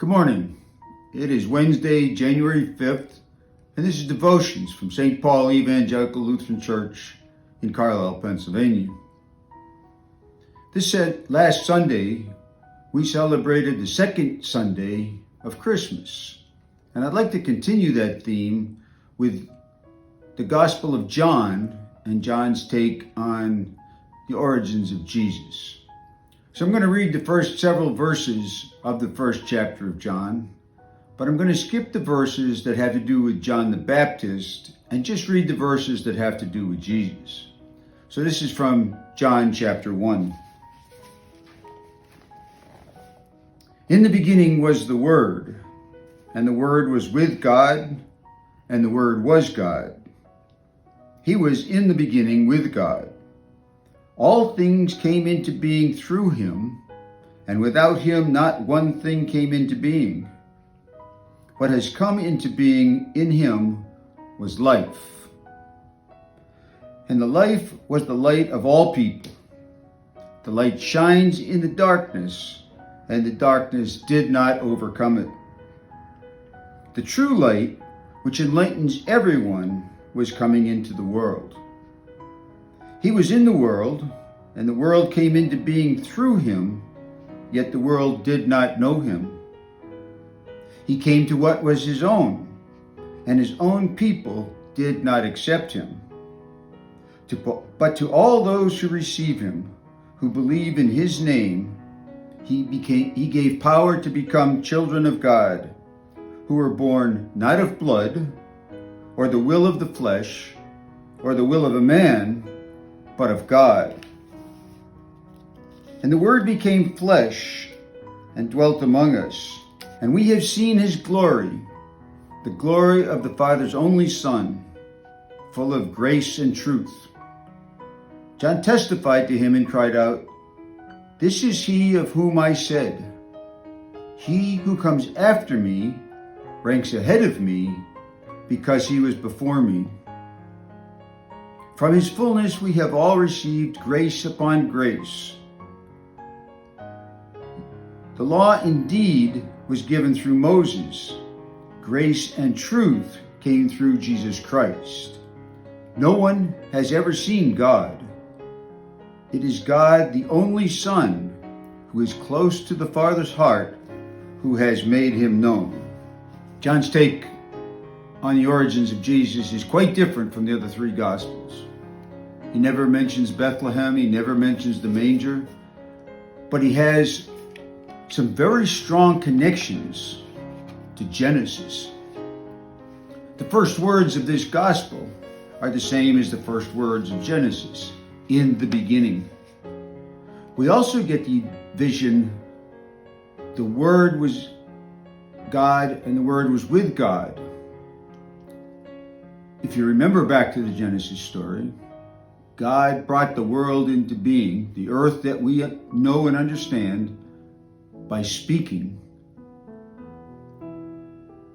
Good morning. It is Wednesday, January 5th, and this is Devotions from St. Paul Evangelical Lutheran Church in Carlisle, Pennsylvania. Last Sunday, we celebrated the second Sunday of Christmas, and I'd like to continue that theme with the Gospel of John and John's take on the origins of Jesus. So I'm going to read the first several verses of the first chapter of John, but I'm going to skip the verses that have to do with John the Baptist and just read the verses that have to do with Jesus. So this is from John chapter 1. In the beginning was the Word, and the Word was with God, and the Word was God. He was in the beginning with God. All things came into being through him, and without him not one thing came into being. What has come into being in him was life. And the life was the light of all people. The light shines in the darkness, and the darkness did not overcome it. The true light, which enlightens everyone, was coming into the world. He was in the world, and the world came into being through him, yet the world did not know him. He came to what was his own, and his own people did not accept him. But to all those who receive him, who believe in his name, he gave power to become children of God, who were born not of blood, or the will of the flesh, or the will of a man, but of God. And the Word became flesh and dwelt among us, and we have seen his glory, the glory of the Father's only Son, full of grace and truth. John testified to him and cried out, "This is he of whom I said, 'He who comes after me ranks ahead of me, because he was before me.' From his fullness we have all received grace upon grace. The law indeed was given through Moses. Grace and truth came through Jesus Christ. No one has ever seen God. It is God, the only Son, who is close to the Father's heart, who has made him known." John's take on the origins of Jesus is quite different from the other three Gospels. He never mentions Bethlehem, he never mentions the manger, but he has some very strong connections to Genesis. The first words of this Gospel are the same as the first words of Genesis, in the beginning. We also get the vision, the Word was God and the Word was with God. If you remember back to the Genesis story, God brought the world into being, the earth that we know and understand, by speaking.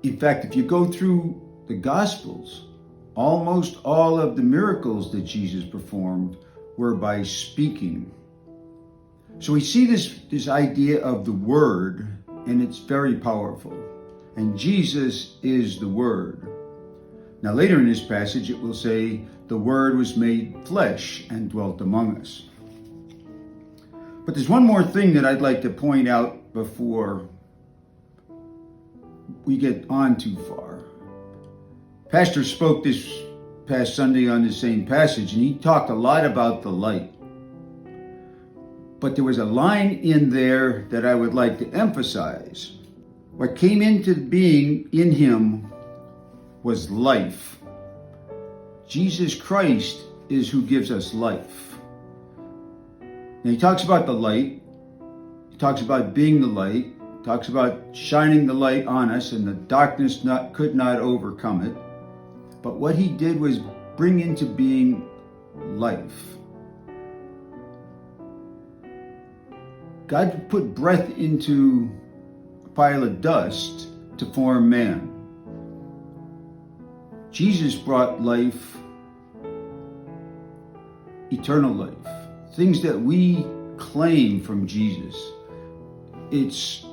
In fact, if you go through the Gospels, almost all of the miracles that Jesus performed were by speaking. So we see this idea of the Word, and it's very powerful. And Jesus is the Word. Now later in this passage it will say, "The Word was made flesh and dwelt among us." But there's one more thing that I'd like to point out before we get on too far. Pastor spoke this past Sunday on the same passage, and he talked a lot about the light. But there was a line in there that I would like to emphasize. What came into being in him was life. Jesus Christ is who gives us life. Now he talks about the light, he talks about being the light, he talks about shining the light on us, and the darkness could not overcome it. But what he did was bring into being life. God put breath into a pile of dust to form man. Jesus brought life, eternal life, things that we claim from Jesus. It's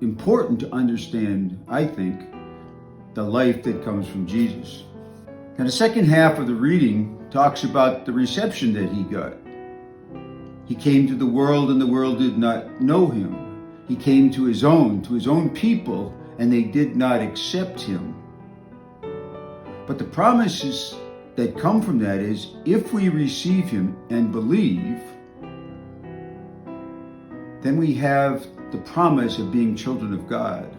important to understand, I think, the life that comes from Jesus. Now, the second half of the reading talks about the reception that he got. He came to the world, and the world did not know him. He came to his own people, and they did not accept him. But the promises that come from that is, if we receive him and believe, then we have the promise of being children of God.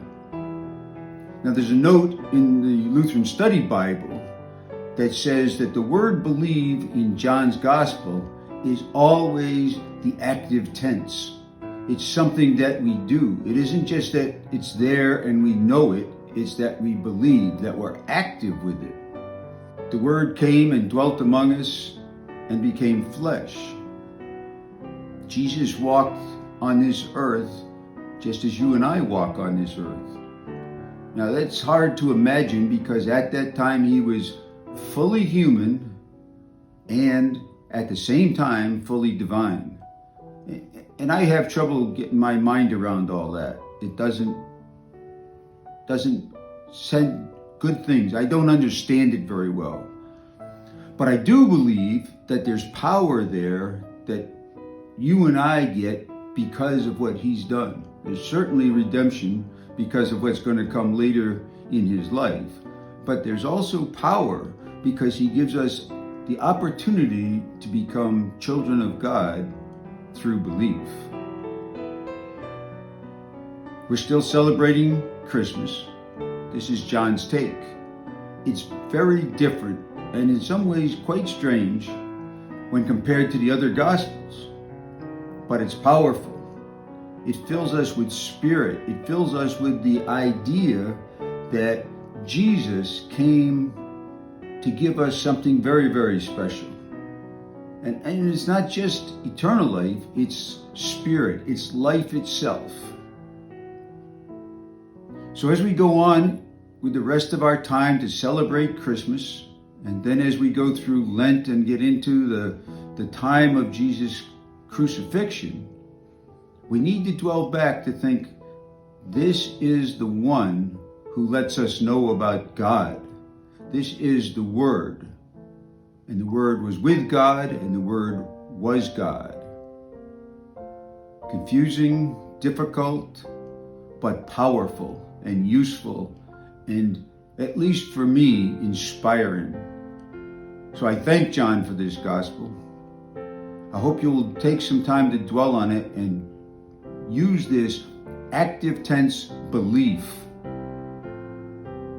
Now, there's a note in the Lutheran Study Bible that says that the word believe in John's Gospel is always the active tense. It's something that we do. It isn't just that it's there and we know it, it's that we believe, that we're active with it. The Word came and dwelt among us and became flesh. Jesus walked on this earth just as you and I walk on this earth. Now, that's hard to imagine because at that time he was fully human and at the same time fully divine. And I have trouble getting my mind around all that. It doesn't send good things. I don't understand it very well. But I do believe that there's power there that you and I get because of what he's done. There's certainly redemption because of what's going to come later in his life. But there's also power because he gives us the opportunity to become children of God through belief. We're still celebrating Christmas. This is John's take. It's very different and in some ways quite strange when compared to the other Gospels, but it's powerful. It fills us with spirit. It fills us with the idea that Jesus came to give us something very, very special. And it's not just eternal life, it's spirit, it's life itself. So as we go on with the rest of our time to celebrate Christmas, and then as we go through Lent and get into the time of Jesus' crucifixion, we need to dwell back to think, this is the one who lets us know about God. This is the Word. And the Word was with God, and the Word was God. Confusing, difficult, but powerful and useful, and at least for me, inspiring. So I thank John for this gospel. I hope you'll take some time to dwell on it and use this active tense belief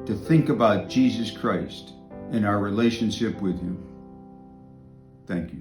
to think about Jesus Christ and our relationship with him. Thank you.